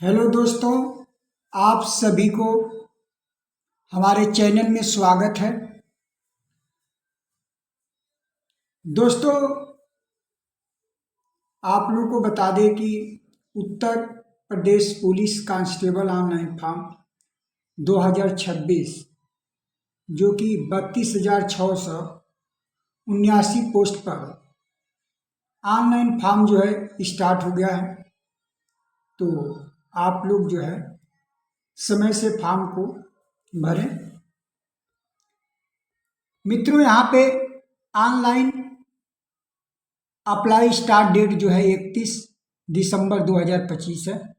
Hello दोस्तों, आप सभी को हमारे चैनल में स्वागत है। दोस्तों, आप लोगों को बता दें कि Uttar Pradesh police constable online form 2026 जो कि 32,679 पोस्ट पर ऑनलाइन फॉर्म जो है स्टार्ट हो गया है। तो आप लोग जो है समय से फॉर्म को भरें। मित्रों, यहाँ पे ऑनलाइन अप्लाई स्टार्ट डेट जो है 31 दिसंबर 2025 है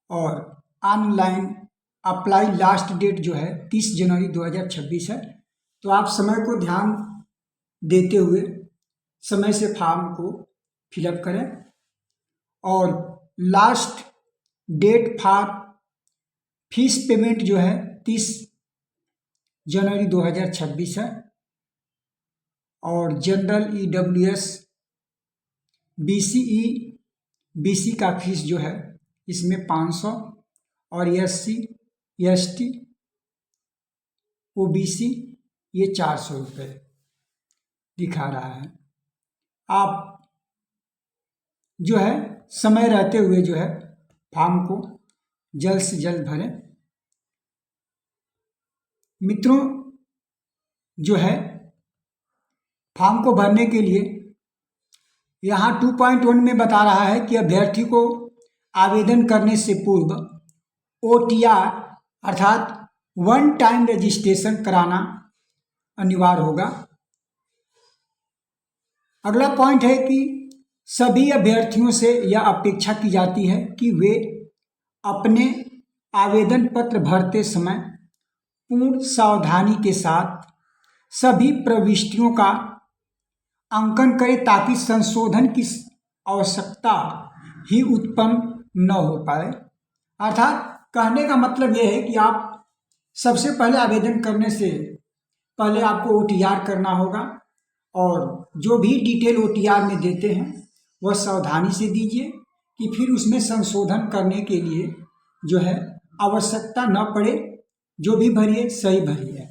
और ऑनलाइन अप्लाई लास्ट डेट जो है 30 जनवरी 2026 है। तो आप समय को ध्यान देते हुए समय से फॉर्म को फिलअप करें और last date for fees payment जो है 30 जनवरी 2026 है और जनरल EWS BCE BC का फीस जो है इसमें 500 और SC ST OBC ये 400 रुपये दिखा रहा है। आप जो है समय रहते हुए जो है फॉर्म को जल्द से जल्द भरें। मित्रों, जो है फॉर्म को भरने के लिए यहाँ 2.1 में बता रहा है कि अभ्यर्थी को आवेदन करने से पूर्व OTR अर्थात वन टाइम रजिस्ट्रेशन कराना अनिवार्य होगा। अगला पॉइंट है कि सभी अभ्यर्थियों से यह अपेक्षा की जाती है कि वे अपने आवेदन पत्र भरते समय पूर्ण सावधानी के साथ सभी प्रविष्टियों का अंकन करें ताकि संशोधन की आवश्यकता ही उत्पन्न न हो पाए। अर्थात कहने का मतलब यह है कि आप सबसे पहले आवेदन करने से पहले आपको OTR करना होगा और जो भी डिटेल OTR में देते हैं वह सावधानी से दीजिए कि फिर उसमें संशोधन करने के लिए जो है आवश्यकता न पड़े। जो भी भरिए सही भरिए।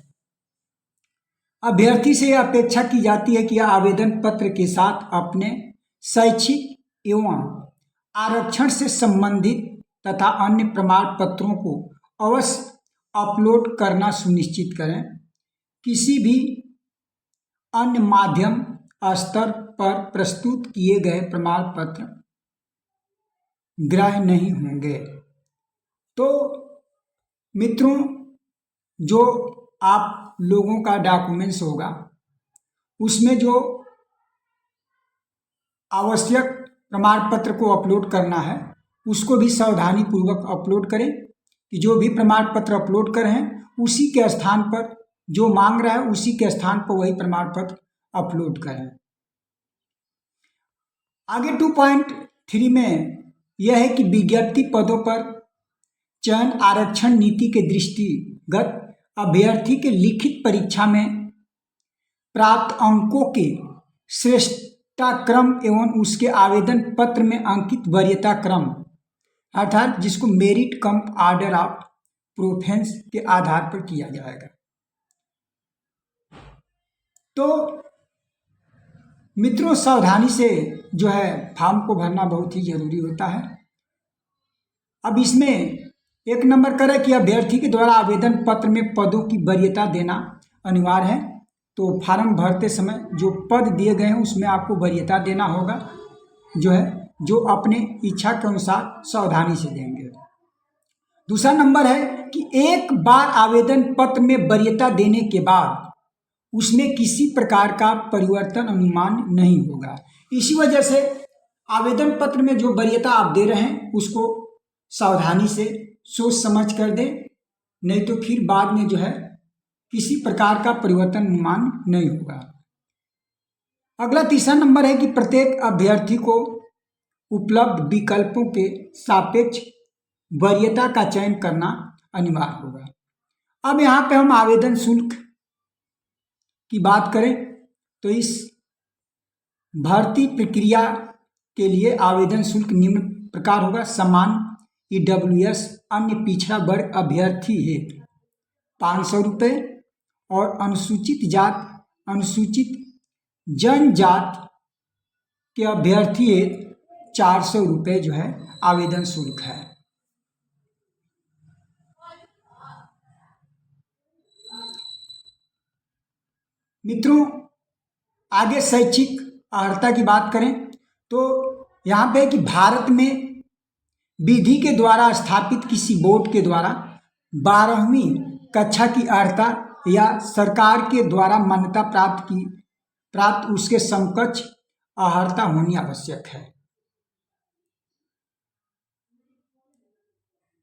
अभ्यर्थी से यह अपेक्षा की जाती है कि आवेदन पत्र के साथ अपने शैक्षिक एवं आरक्षण से संबंधित तथा अन्य प्रमाण पत्रों को अवश्य अपलोड करना सुनिश्चित करें। किसी भी अन्य माध्यम स्तर पर प्रस्तुत किए गए प्रमाण पत्र ग्राह्य नहीं होंगे। तो मित्रों, जो आप लोगों का डॉक्यूमेंट्स होगा उसमें जो आवश्यक प्रमाण पत्र को अपलोड करना है उसको भी सावधानी पूर्वक अपलोड करें कि जो भी प्रमाण पत्र अपलोड कर हैं उसी के स्थान पर जो मांग रहा है उसी के स्थान पर वही प्रमाण पत्र अपलोड करें। आगे 2.3 में यह है कि विज्ञप्ति पदों पर चयन आरक्षण नीति के दृष्टिगत अभ्यर्थी के लिखित परीक्षा में प्राप्त अंकों के श्रेष्ठता क्रम एवं उसके आवेदन पत्र में अंकित वरीयता क्रम अर्थात जिसको merit come order of preference के आधार पर किया जाएगा। तो मित्रों, सावधानी से जो है फॉर्म को भरना बहुत ही जरूरी होता है। अब इसमें एक नंबर करें कि अभ्यर्थी के द्वारा आवेदन पत्र में पदों की वरीयता देना अनिवार्य है। तो फॉर्म भरते समय जो पद दिए गए हैं उसमें आपको वरीयता देना होगा, जो है जो अपने इच्छा के अनुसार सावधानी से देंगे। दूसरा नंबर है कि एक बार आवेदन पत्र में वरीयता देने के बाद उसमें किसी प्रकार का परिवर्तन अनुमान नहीं होगा। इसी वजह से आवेदन पत्र में जो वरीयता आप दे रहे हैं उसको सावधानी से सोच समझ कर दें, नहीं तो फिर बाद में जो है किसी प्रकार का परिवर्तन अनुमान नहीं होगा। अगला तीसरा नंबर है कि प्रत्येक अभ्यर्थी को उपलब्ध विकल्पों के सापेक्ष वरीयता का चयन करना अनिवार्य होगा। अब यहाँ पे हम आवेदन शुल्क की बात करें तो इस भर्ती प्रक्रिया के लिए आवेदन शुल्क निम्न प्रकार होगा। समान EWS अन्य पिछड़ा वर्ग अभ्यर्थी है 500 रुपये और अनुसूचित जात अनुसूचित जनजाति के अभ्यर्थी है 400 रुपये जो है आवेदन शुल्क है। मित्रों, आगे शैक्षिक अर्हता की बात करें तो यहाँ पे कि भारत में विधि के द्वारा स्थापित किसी बोर्ड के द्वारा 12वीं कक्षा की अर्हता या सरकार के द्वारा मान्यता प्राप्त उसके समकक्ष अर्हता होनी आवश्यक है।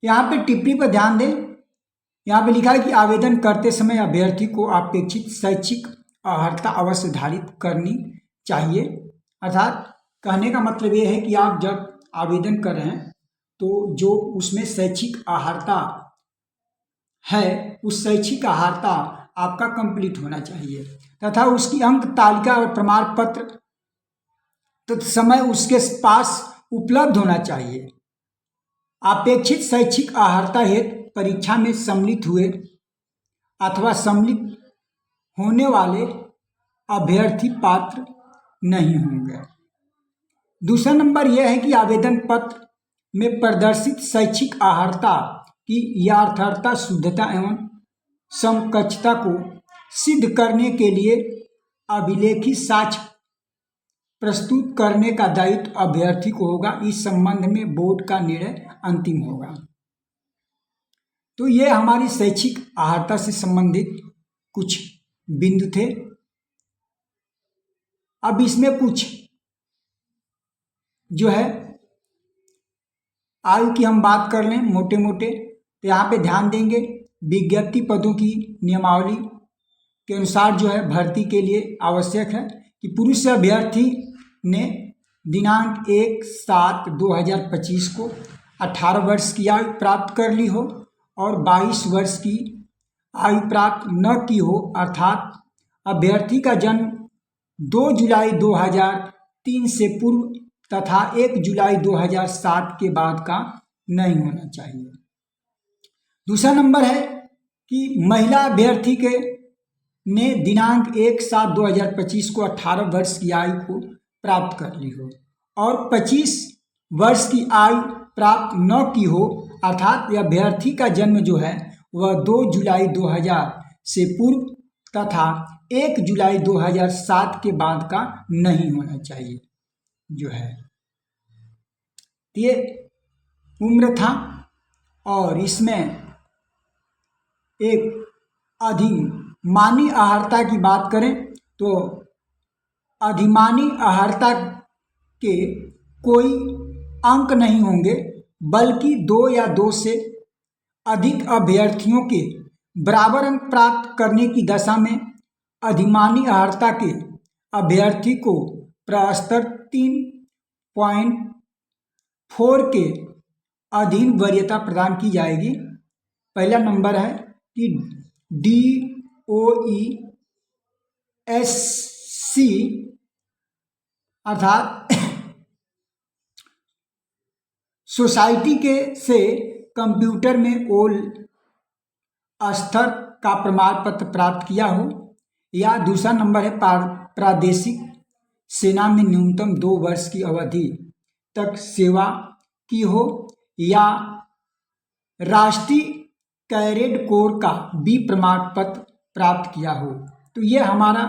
यहाँ पे टिप्पणी पर ध्यान दें, यहाँ पे लिखा है कि आवेदन करते समय अभ्यर्थी को अपेक्षित शैक्षिक अर्हता अवश्य धारित करनी चाहिए। अर्थात कहने का मतलब ये है कि आप जब आवेदन कर रहे हैं तो जो उसमें शैक्षिक अर्हता है उस शैक्षिक अर्हता आपका कंप्लीट होना चाहिए तथा उसकी अंक तालिका और प्रमाण पत्र तत्समय उसके पास उपलब्ध होना चाहिए। अपेक्षित शैक्षिक अर्हता हेतु परीक्षा में सम्मिलित हुए अथवा सम्मिलित होने वाले अभ्यर्थी पात्र नहीं होंगे। दूसरा नंबर यह है कि आवेदन पत्र में प्रदर्शित शैक्षिक अर्हता की यथार्थता शुद्धता एवं समकक्षता को सिद्ध करने के लिए अभिलेखित साक्ष्य प्रस्तुत करने का दायित्व अभ्यर्थी को होगा। इस संबंध में बोर्ड का निर्णय अंतिम होगा। तो ये हमारी शैक्षिक अर्हता से संबंधित कुछ बिंदु थे। अब इसमें कुछ जो है आयु की हम बात कर लें मोटे मोटे, तो यहाँ पे ध्यान देंगे विज्ञप्ति पदों की नियमावली के अनुसार जो है भर्ती के लिए आवश्यक है कि पुरुष अभ्यर्थी ने दिनांक 1/7/2025 को 18 वर्ष की आयु प्राप्त कर ली हो और 22 वर्ष की आयु प्राप्त न की हो, अर्थात अभ्यर्थी का जन्म 2 जुलाई 2003 से पूर्व तथा 1 जुलाई 2007 के बाद का नहीं होना चाहिए। दूसरा नंबर है कि महिला अभ्यर्थी के ने दिनांक 1/7/2025 को 18 वर्ष की आयु को प्राप्त कर ली हो और 25 वर्ष की आयु प्राप्त न की हो, अर्थात अभ्यर्थी का जन्म जो है वह 2 जुलाई 2000 से पूर्व तथा 1 जुलाई 2007 के बाद का नहीं होना चाहिए जो है। ये उम्र था और इसमें एक अधिमानी अर्हता की बात करें तो अधिमानी अर्हता के कोई अंक नहीं होंगे, बल्कि 2 या 2 से अधिक अभ्यर्थियों के बराबर अंक प्राप्त करने की दशा में अधिमानी अर्हता के अभ्यर्थी को प्रस्तर 3.4 के अधीन वरीयता प्रदान की जाएगी। पहला नंबर है कि DOESC अर्थात सोसाइटी के से कंप्यूटर में ओल स्तर का प्रमाण पत्र प्राप्त किया हो, या दूसरा नंबर है प्रादेशिक सेना में न्यूनतम 2 वर्ष की अवधि तक सेवा की हो, या राष्ट्रीय कैडेट कोर का बी प्रमाण पत्र प्राप्त किया हो। तो ये हमारा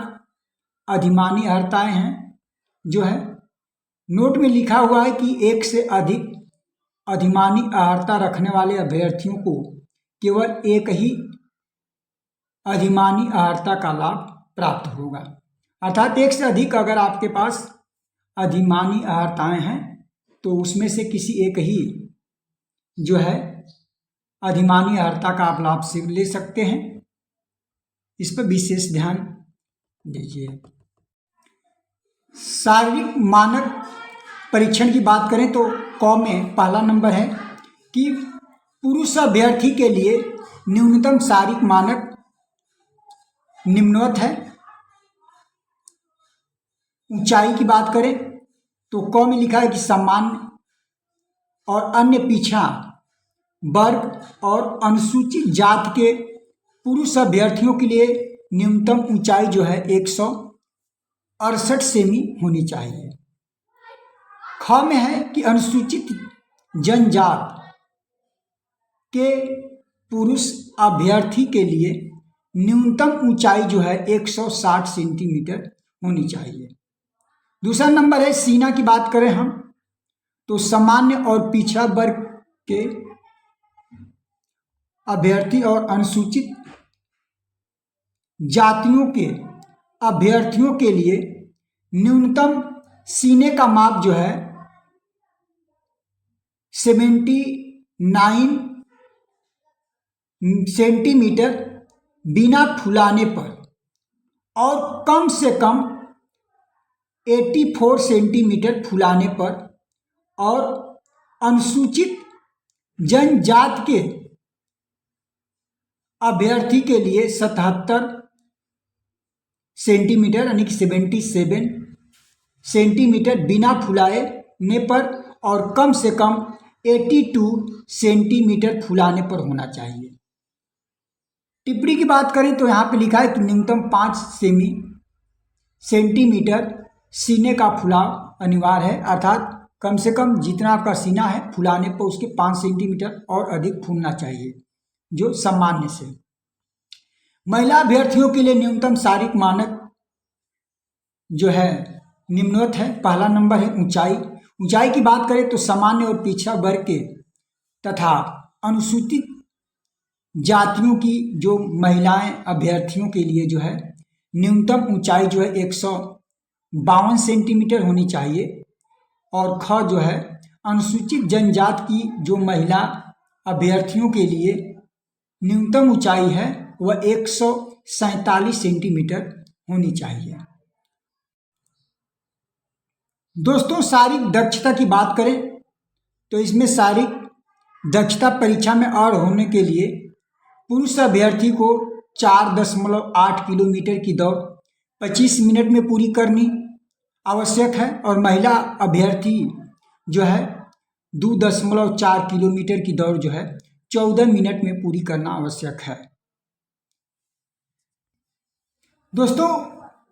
अधिमानी अर्हताएं हैं जो है। नोट में लिखा हुआ है कि 1 से अधिक अधिमानी अर्हता रखने वाले अभ्यर्थियों को केवल एक ही अधिमानी अर्हता का लाभ प्राप्त होगा, अर्थात 1 से अधिक अगर आपके पास अधिमानी अर्हताएं हैं तो उसमें से किसी एक ही जो है अधिमानी अर्हता का आप लाभ से ले सकते हैं। इस पर विशेष ध्यान दीजिए। शारीरिक मानक परीक्षण की बात करें तो क में पहला नंबर है कि पुरुष अभ्यर्थी के लिए न्यूनतम शारीरिक मानक निम्नवत है। ऊंचाई की बात करें तो क में लिखा है कि सामान्य और अन्य पिछड़ा वर्ग और अनुसूचित जाति के पुरुष अभ्यर्थियों के लिए न्यूनतम ऊंचाई जो है 168 सेमी होनी चाहिए। ख में है कि अनुसूचित जनजाति के पुरुष अभ्यर्थी के लिए न्यूनतम ऊंचाई जो है 160 सेंटीमीटर होनी चाहिए। दूसरा नंबर है सीना की बात करें हम तो सामान्य और पिछड़ा वर्ग के अभ्यर्थी और अनुसूचित जातियों के अभ्यर्थियों के लिए न्यूनतम सीने का माप जो है 79 सेंटीमीटर बिना फुलाने पर और कम से कम 84 सेंटीमीटर फुलाने पर और अनुसूचित जनजाति के अभ्यर्थी के लिए 77 सेंटीमीटर यानी कि 77 सेंटीमीटर बिना फुलाने पर और कम से कम 82 सेंटीमीटर फुलाने पर होना चाहिए। टिप्पणी की बात करें तो यहाँ पे लिखा है कि न्यूनतम 5 सेंटीमीटर सीने का फुलाव अनिवार्य है, अर्थात कम से कम जितना आपका सीना है फुलाने पर उसके 5 सेंटीमीटर और अधिक फूलना चाहिए जो सामान्य से। महिला अभ्यर्थियों के लिए न्यूनतम शारीरिक मानक जो है निम्नवत है। पहला नंबर है ऊंचाई। ऊंचाई की बात करें तो सामान्य और पिछड़ा वर्ग के तथा अनुसूचित जातियों की जो महिलाएं अभ्यर्थियों के लिए जो है न्यूनतम ऊंचाई जो है 152 सेंटीमीटर होनी चाहिए। और ख जो है अनुसूचित जनजाति की जो महिला अभ्यर्थियों के लिए न्यूनतम ऊंचाई है वह 147 सेंटीमीटर होनी चाहिए। दोस्तों शारीरिक दक्षता की बात करें तो इसमें शारीरिक दक्षता परीक्षा में और होने के लिए पुरुष अभ्यर्थी को 4.8 किलोमीटर की दौड़ 25 मिनट में पूरी करनी आवश्यक है और महिला अभ्यर्थी जो है 2.4 किलोमीटर की दौड़ जो है 14 मिनट में पूरी करना आवश्यक है। दोस्तों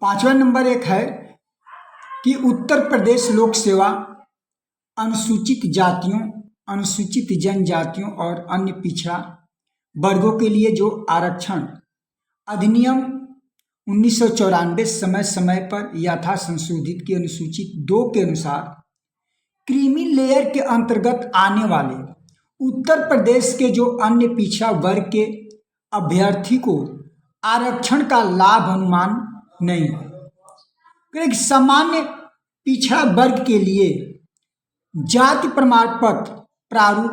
पांचवा नंबर एक है कि उत्तर प्रदेश लोक सेवा अनुसूचित जातियों, अनुसूचित जनजातियों और अन्य पिछड़ा वर्गों के लिए जो आरक्षण अधिनियम 1994 समय समय पर यथा संशोधित की अनुसूची 2 के अनुसार क्रीमी लेयर के अंतर्गत आने वाले उत्तर प्रदेश के जो अन्य पिछड़ा वर्ग के अभ्यर्थी को आरक्षण का लाभ अनुमान नहीं है। एक सामान्य पिछड़ा वर्ग के लिए जाति प्रमाण पत्र प्रारूप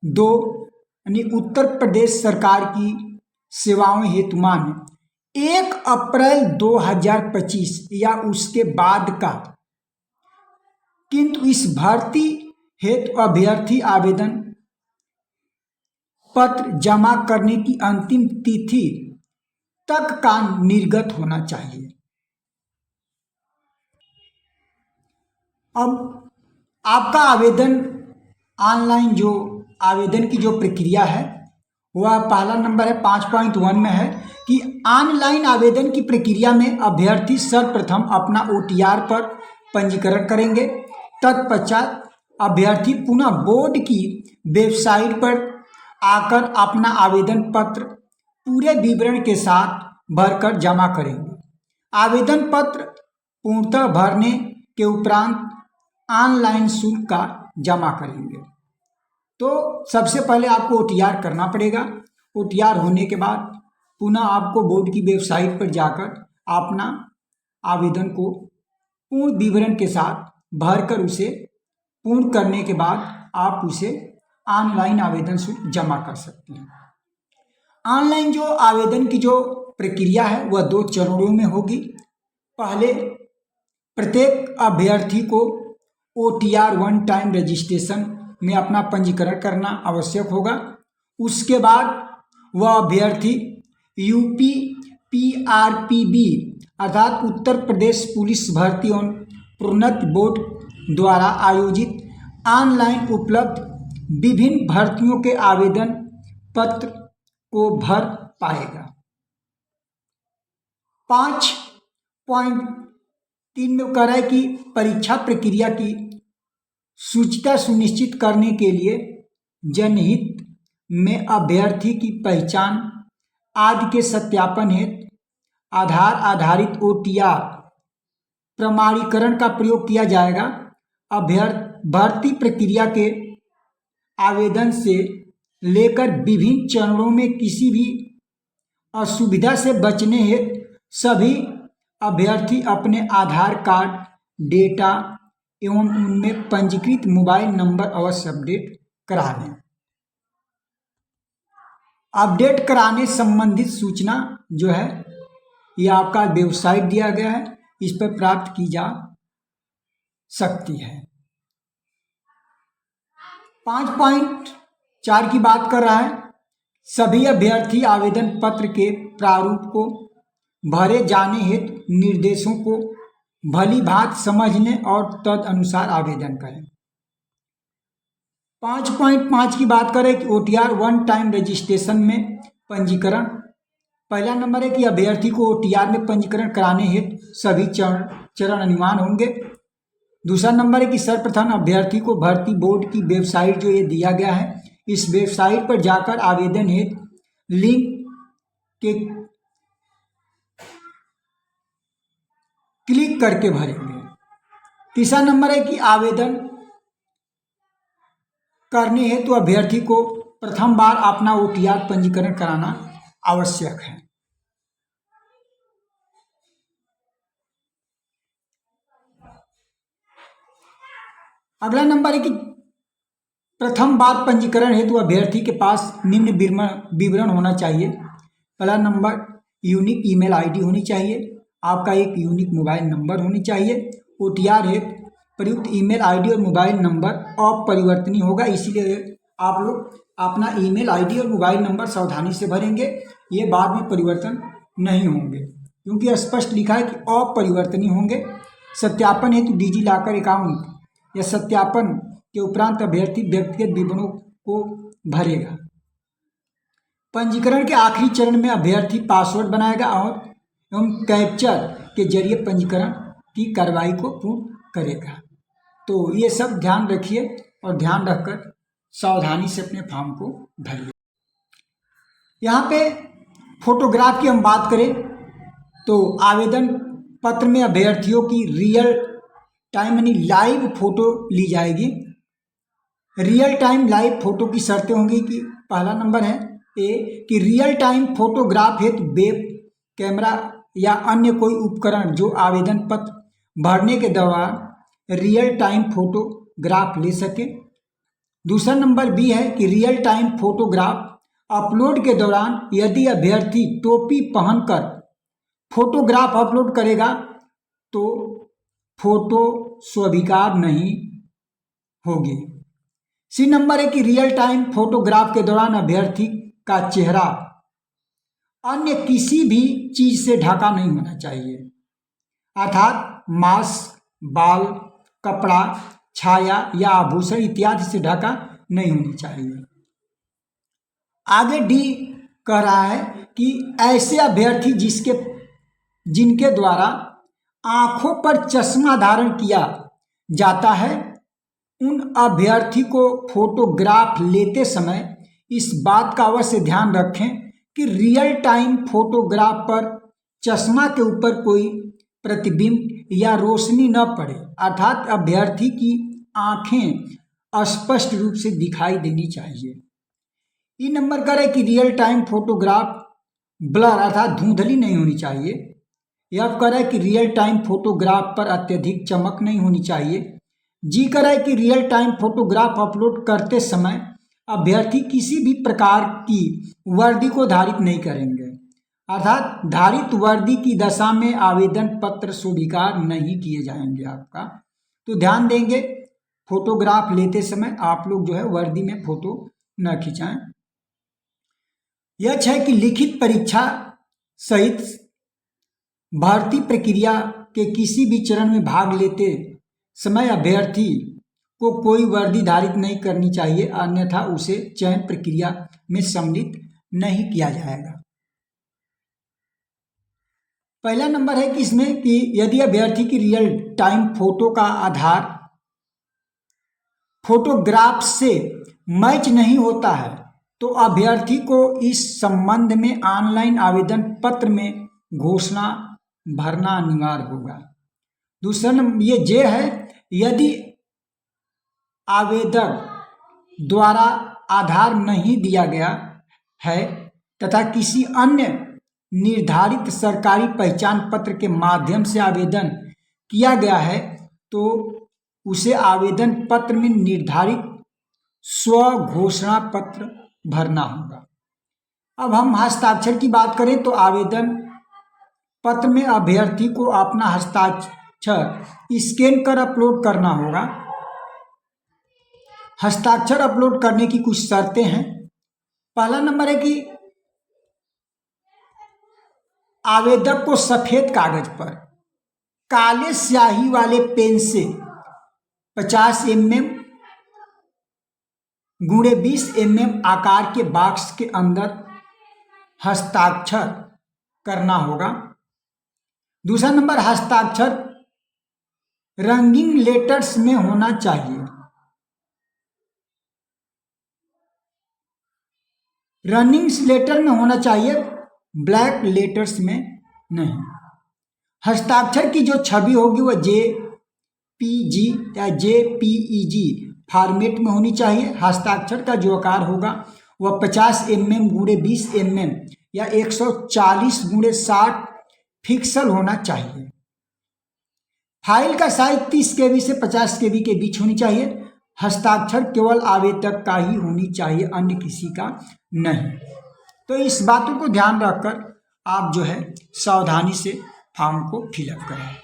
2 यानी उत्तर प्रदेश सरकार की सेवाओं हेतुमान 1 अप्रैल 2025 या उसके बाद का, किंतु इस भर्ती हेतु अभ्यर्थी आवेदन पत्र जमा करने की अंतिम तिथि तक का निर्गत होना चाहिए। अब आपका आवेदन ऑनलाइन जो आवेदन की जो प्रक्रिया है वह पहला नंबर है 5.1 में है कि ऑनलाइन आवेदन की प्रक्रिया में अभ्यर्थी सर्वप्रथम अपना OTR पर पंजीकरण करेंगे। तत्पश्चात अभ्यर्थी पुनः बोर्ड की वेबसाइट पर आकर अपना आवेदन पत्र पूरे विवरण के साथ भरकर जमा करेंगे। आवेदन पत्र पूर्णतः भरने के उपरांत ऑनलाइन शुल्क का जमा करेंगे। तो सबसे पहले आपको OTR करना पड़ेगा। OTR होने के बाद पुनः आपको बोर्ड की वेबसाइट पर जाकर अपना आवेदन को पूर्ण विवरण के साथ भरकर उसे पूर्ण करने के बाद आप उसे ऑनलाइन आवेदन शुल्क जमा कर सकते हैं। ऑनलाइन जो आवेदन की जो प्रक्रिया है वह 2 चरणों में होगी। पहले प्रत्येक अभ्यर्थी को OTR 1 टाइम रजिस्ट्रेशन में अपना पंजीकरण करना आवश्यक होगा। उसके बाद वह अभ्यर्थी UP PRPB अर्थात उत्तर प्रदेश पुलिस भर्ती एवं प्रोन्नति बोर्ड द्वारा आयोजित ऑनलाइन उपलब्ध विभिन्न भर्तियों के आवेदन पत्र को भर पाएगा। 5.3 में कह रहा है कि परीक्षा प्रक्रिया की शुचिता सुनिश्चित करने के लिए जनहित में अभ्यर्थी की पहचान आदि के सत्यापन हेतु आधार आधारित OTR प्रमाणीकरण का प्रयोग किया जाएगा। भर्ती प्रक्रिया के आवेदन से लेकर विभिन्न चरणों में किसी भी असुविधा से बचने हेतु सभी अभ्यर्थी अपने आधार कार्ड डेटा एवं उनमें पंजीकृत मोबाइल नंबर अवश्य अपडेट करा लें। अपडेट कराने संबंधित सूचना जो है यह आपका वेबसाइट दिया गया है, इस पर प्राप्त की जा सकती है। 5.4 की बात कर रहा है, सभी अभ्यर्थी आवेदन पत्र के प्रारूप को भरे जाने हेतु निर्देशों को भली भांति समझने और तद अनुसार आवेदन करें। 5.5 की बात करें कि OTR वन टाइम रजिस्ट्रेशन में पंजीकरण। पहला नंबर है कि अभ्यर्थी को OTR में पंजीकरण कराने हेतु सभी चरण अनिवार्य होंगे। दूसरा नंबर है कि सर्वप्रथम अभ्यर्थी को भर्ती बोर्ड की वेबसाइट जो ये दिया गया है, इस वेबसाइट पर जाकर आवेदन हेतु लिंक के क्लिक करके भरेंगे। तीसरा नंबर है कि आवेदन करने हेतु अभ्यर्थी को प्रथम बार अपना OTR पंजीकरण कराना आवश्यक है। अगला नंबर है कि प्रथम बार पंजीकरण हेतु अभ्यर्थी के पास निम्न विवरण होना चाहिए। पहला नंबर यूनिक ईमेल आईडी होनी चाहिए, आपका एक यूनिक मोबाइल नंबर होनी चाहिए। OTR हेतु प्रयुक्त ईमेल आईडी और मोबाइल नंबर अपरिवर्तनीय होगा, इसीलिए आप लोग अपना ईमेल आईडी और मोबाइल नंबर सावधानी से भरेंगे, ये बाद में परिवर्तन नहीं होंगे क्योंकि स्पष्ट लिखा है कि अपरिवर्तनीय होंगे। सत्यापन हेतु डिजिलॉकर अकाउंट या सत्यापन के उपरांत अभ्यर्थी व्यक्तिगत विवरणों को भरेगा। पंजीकरण के आखिरी चरण में अभ्यर्थी पासवर्ड बनाएगा और एवं कैप्चर के जरिए पंजीकरण की कार्रवाई को पूर्ण करेगा। तो ये सब ध्यान रखिए और ध्यान रखकर सावधानी से अपने फॉर्म को भरिए। यहाँ पे फोटोग्राफ की हम बात करें तो आवेदन पत्र में अभ्यर्थियों की रियल टाइम यानी लाइव फोटो ली जाएगी। रियल टाइम लाइव फोटो की शर्तें होंगी कि पहला नंबर है कि रियल टाइम फोटोग्राफ हेतु वेब कैमरा या अन्य कोई उपकरण जो आवेदन पत्र भरने के दौरान रियल टाइम फोटोग्राफ ले सके। दूसरा नंबर B है कि रियल टाइम फोटोग्राफ अपलोड के दौरान यदि अभ्यर्थी टोपी पहनकर फोटोग्राफ अपलोड करेगा तो फोटो स्वीकार नहीं होगी। C नंबर है कि रियल टाइम फोटोग्राफ के दौरान अभ्यर्थी का चेहरा अन्य किसी भी चीज से ढका नहीं होना चाहिए, अर्थात मास्क, बाल, कपड़ा, छाया या आभूषण इत्यादि से ढका नहीं होनी चाहिए। आगे D कह रहा है कि ऐसे अभ्यर्थी जिनके द्वारा आंखों पर चश्मा धारण किया जाता है उन अभ्यर्थी को फोटोग्राफ लेते समय इस बात का अवश्य ध्यान रखें कि रियल टाइम फोटोग्राफ पर चश्मा के ऊपर कोई प्रतिबिंब या रोशनी न पड़े, अर्थात अभ्यर्थी की आंखें स्पष्ट रूप से दिखाई देनी चाहिए। ई नंबर करे कि रियल टाइम फोटोग्राफ ब्लर अर्थात धुंधली नहीं होनी चाहिए। यह करे कि रियल टाइम फोटोग्राफ पर अत्यधिक चमक नहीं होनी चाहिए। जी करे कि रियल टाइम फोटोग्राफ अपलोड करते समय अभ्यर्थी किसी भी प्रकार की वर्दी को धारित नहीं करेंगे, अर्थात धारित वर्दी की दशा में आवेदन पत्र स्वीकार नहीं किए जाएंगे आपका। तो ध्यान देंगे फोटोग्राफ लेते समय आप लोग जो है वर्दी में फोटो न खिंचाएं। यह है कि लिखित परीक्षा सहित भर्ती प्रक्रिया के किसी भी चरण में भाग लेते समय अभ्यर्थी को कोई वर्दी धारित नहीं करनी चाहिए, अन्यथा उसे चयन प्रक्रिया में सम्मिलित नहीं किया जाएगा। पहला नंबर है कि इसमें कि यदि अभ्यर्थी की रियल टाइम फोटो का आधार फोटोग्राफ से मैच नहीं होता है तो अभ्यर्थी को इस संबंध में ऑनलाइन आवेदन पत्र में घोषणा भरना अनिवार्य होगा। दूसरा नंबर ये जे है, यदि आवेदक द्वारा आधार नहीं दिया गया है तथा किसी अन्य निर्धारित सरकारी पहचान पत्र के माध्यम से आवेदन किया गया है तो उसे आवेदन पत्र में निर्धारित स्व घोषणा पत्र भरना होगा। अब हम हस्ताक्षर की बात करें तो आवेदन पत्र में अभ्यर्थी को अपना हस्ताक्षर स्कैन कर अपलोड करना होगा। हस्ताक्षर अपलोड करने की कुछ शर्तें हैं। पहला नंबर है कि आवेदक को सफेद कागज पर काले स्याही वाले पेन से 50 mm × 20 mm आकार के बॉक्स के अंदर हस्ताक्षर करना होगा। दूसरा नंबर, हस्ताक्षर रंगीन लेटर्स में होना चाहिए। रनिंग लेटर में होना चाहिए, ब्लैक लेटर्स में नहीं। हस्ताक्षर की जो छवि होगी वह JPG या JPEG फॉर्मेट में होनी चाहिए। हस्ताक्षर का जो आकार होगा वह 50 mm × 20 mm या 140 × 60 पिक्सल होना चाहिए। फाइल का साइज 30 KB से 50 KB के बीच होनी चाहिए। हस्ताक्षर केवल आवेदक का ही होनी चाहिए, अन्य किसी का नहीं। तो इस बातों को ध्यान रखकर आप जो है सावधानी से फॉर्म को फिलअप करें।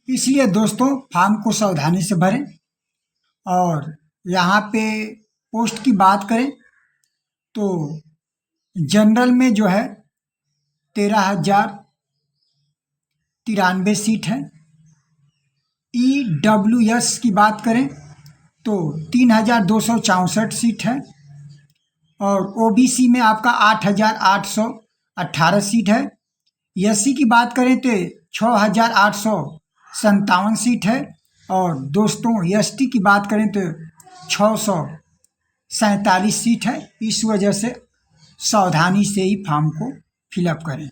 इसलिए दोस्तों फॉर्म को सावधानी से भरें। और यहाँ पे पोस्ट की बात करें तो जनरल में जो है 13,093 सीट है। EWS की बात करें तो 3,264 सीट है। और OBC में आपका 8,818 सीट है। SC की बात करें तो 6,857 सीट है। और दोस्तों ST की बात करें तो 647 सीट है। इस वजह से सावधानी से ही फॉर्म को फिलअप करें।